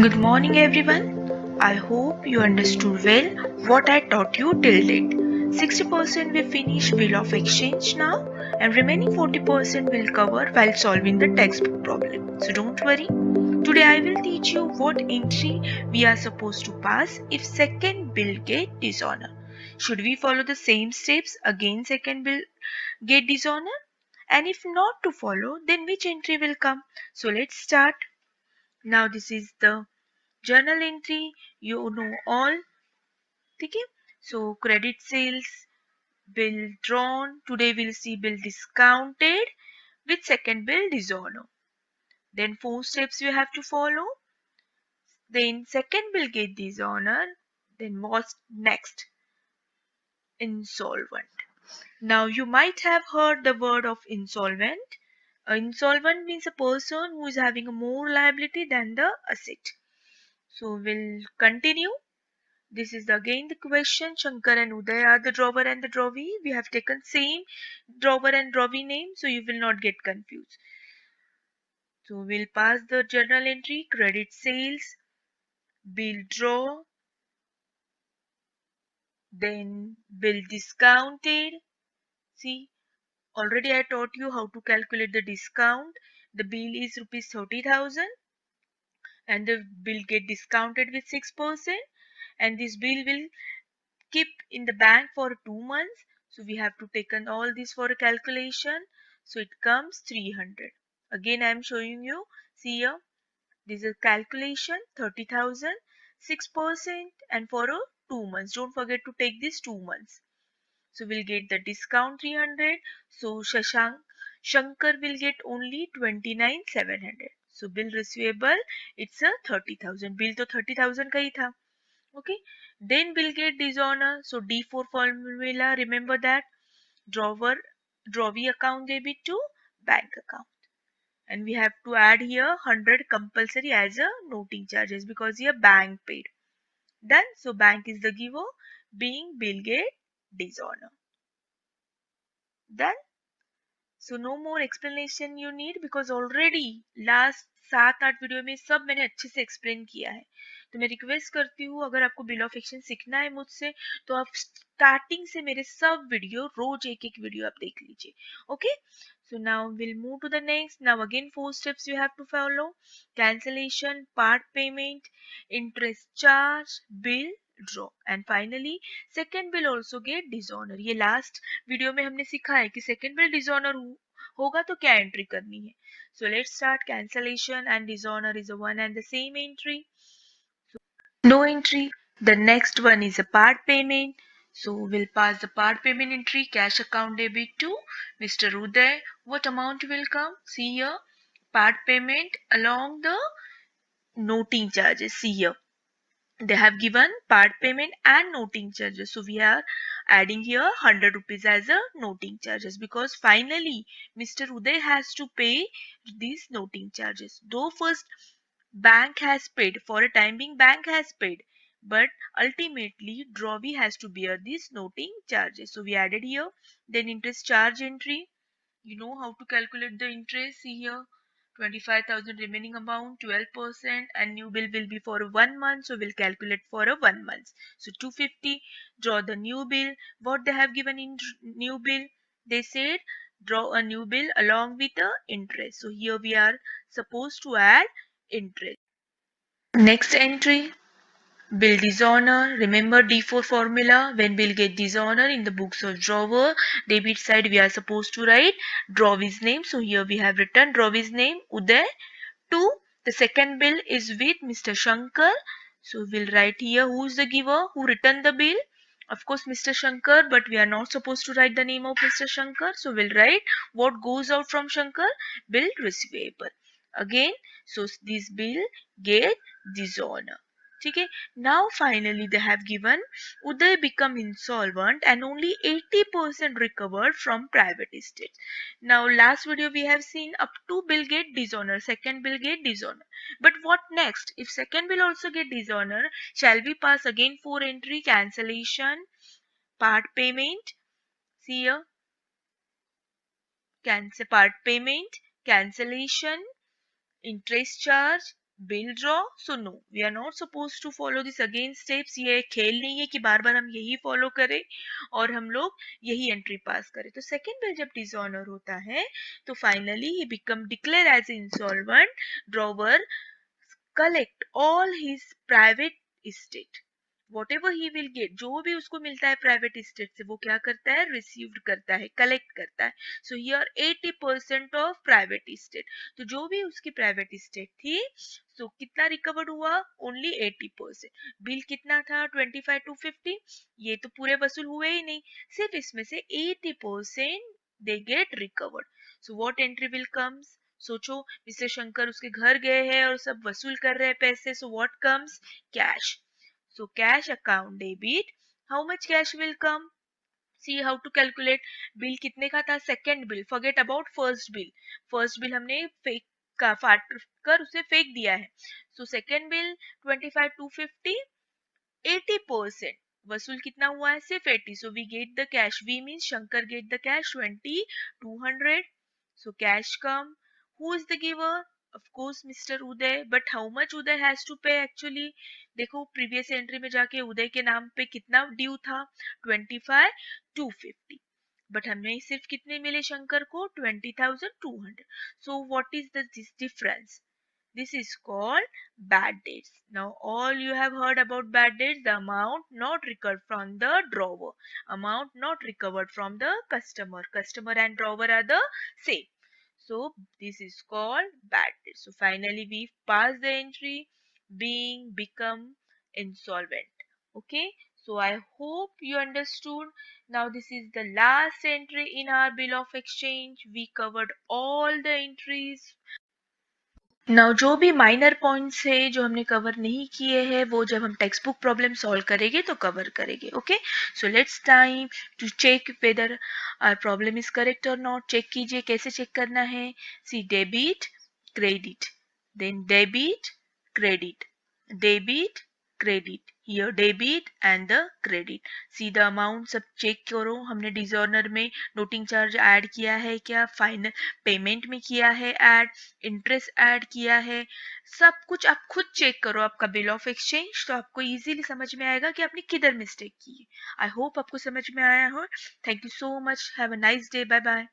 Good morning, everyone. I hope you understood well what I taught you till date. 60% we finish bill of exchange now, and remaining 40% will cover while solving the textbook problem. So don't worry. Today I will teach you what entry we are supposed to pass if second bill get dishonor. Should we follow the same steps again second bill get dishonor? And if not to follow, then which entry will come? So let's start. Now this is the journal entry, you know all. Okay, so credit sales, bill drawn. Today we'll see bill discounted with second bill dishonor. Then 4 steps we have to follow. Then second bill get dishonor. Then what's next? Insolvent. Now you might have heard the word of insolvent. Insolvent means a person who is having a more liability than the asset. So we'll continue. This is again the question. Shankar and Uday are the drawer and the drawee. We have taken same drawer and drawee name, so you will not get confused. So we'll pass the journal entry, credit sales, bill draw, then bill discounted. See, already I taught you how to calculate the discount. The bill is rupees 30,000 and the bill get discounted with 6%, and this bill will keep in the bank for 2 months. So we have to take on all this for a calculation. So it comes 300. Again I am showing you. See here. This is calculation 30,000, 6%, and for a 2 months. Don't forget to take this 2 months. So we'll get the discount 300. So Shankar will get only 29,700. So bill receivable it's a 30,000. Bill to 30,000 का ही था. Okay, then we'll get dishonor. So D4 formula, remember that. Drawer, drawee account debit to bank account. And we have to add here 100 compulsory as a noting charges because here bank paid. Done. So bank is the giver, being bill get dishonor. Done. So no more explanation you need because already last 7-8 video में सब मैंने अच्छे से explain किया है. तो मैं request करती हूँ अगर आपको बिल ऑफ एक्सचेंज सीखना है मुझसे तो आप स्टार्टिंग से मेरे सब वीडियो रोज एक एक वीडियो आप देख लीजिए. Okay, so now we'll move to the next. Now again 4 steps you have to follow: cancellation, part payment, interest charge, bill draw, and finally second bill also get dishonour. ये last video में हमने सीखा है कि second bill dishonour होगा तो क्या entry करनी है. So let's start. Cancellation and dishonour is a one and the same entry. No entry. The next one is a part payment. So we'll pass the part payment entry, cash account debit to Mr. Uday. What amount will come? See here, part payment along the noting charges. See here, they have given part payment and noting charges. So we are adding here 100 rupees as a noting charges because finally Mr. Uday has to pay these noting charges. Though first bank has paid, for a time being bank has paid, but ultimately drawee has to bear these noting charges. So we added here. Then interest charge entry, you know how to calculate the interest. See here, 25,000 remaining amount, 12%, and new bill will be for 1 month, so we'll calculate for a 1 month. So 250. Draw the new bill. What they have given in new bill? They said draw a new bill along with the interest. So here we are supposed to add interest. Next entry, bill dishonor. Remember D4 formula. When bill get dishonor in the books of drawer, debit side we are supposed to write drawee's name. So here we have written drawee's name Uday. 2. The second bill is with Mr. Shankar. So we'll write here who is the giver, who returned the bill. Of course Mr. Shankar, but we are not supposed to write the name of Mr. Shankar. So we'll write what goes out from Shankar, bill receivable. Again, so this bill get dishonor. Okay. Now finally they have given Uday become insolvent and only 80% recovered from private estate. Now last video we have seen up to bill get dishonor, second bill get dishonor. But what next? If second bill also get dishonor, shall we pass again 4 entry: cancellation, part payment? See here, cancel part payment, cancellation, interest charge, bill draw. So no, we are not suppose to follow this again steps. ये खेल नहीं है कि बार बार हम यही follow करें और हम लोग यही एंट्री पास करें. तो सेकेंड बिल जब डिसऑनर होता है तो finally he become declare as insolvent. Drawer collect all his private estate. Whatever he will get, जो भी उसको मिलता है प्राइवेट estate से वो क्या करता है, रिसीव्ड करता है, कलेक्ट करता है. So here 80% of private estate. तो जो भी उसकी प्राइवेट estate थी, सो कितना रिकवर्ड हुआ, ओनली 80%. बिल कितना था 25 to 50, ये तो पूरे वसूल हुए ही नहीं, सिर्फ इसमें से 80% they get recovered. So what entry will comes, सोचो मिस्टर शंकर उसके घर गए हैं और सब वसूल कर रहे हैं पैसे. So what comes, cash. So cash account debit. How much cash will come, see how to calculate. Bill कितने का था, second bill, forget about first bill. First bill हमने फेक का फाट कर उसे फेंक दिया है. सो सेकंड बिल 25 to 50, 80% वसूल कितना हुआ है, सिर्फ 80. So we get the cash, we mean Shankar get the cash 20,200. So cash come. Who is the giver? Of course Mr. Uday. But how much Uday has to pay actually? देखो previous entry में जाके उदय के नाम पे कितना due था, 25,250. But हमें सिर्फ कितने मिले शंकर को, 20,200. So what is this difference, this is called bad debts. Now all you have heard about bad debts, the amount not recovered from the drawer, amount not recovered from the customer. Customer and drawer are the same. So this is called bad debt. So finally we pass the entry being become insolvent. Okay. So I hope you understood. Now this is the last entry in our bill of exchange. We covered all the entries. Now जो भी minor points है जो हमने cover नहीं किए हैं वो जब हम टेक्स्ट बुक प्रॉब्लम सॉल्व करेंगे तो कवर करेंगे. Okay, so let's time to check whether our problem is correct और नॉट. चेक कीजिए, कैसे चेक करना है, see debit credit, then debit credit, debit credit, here debit and the credit. See the amount सब check करो, हमने डिजॉर्नर में noting charge add किया है क्या, फाइनल पेमेंट में किया है ऐड, इंटरेस्ट ऐड किया है, सब कुछ आप खुद चेक करो आपका बिल ऑफ एक्सचेंज, तो आपको इजीली समझ में आएगा कि आपने किधर मिस्टेक की है. आई होप आपको समझ में आया हो. Thank you so much, have a nice day, bye bye.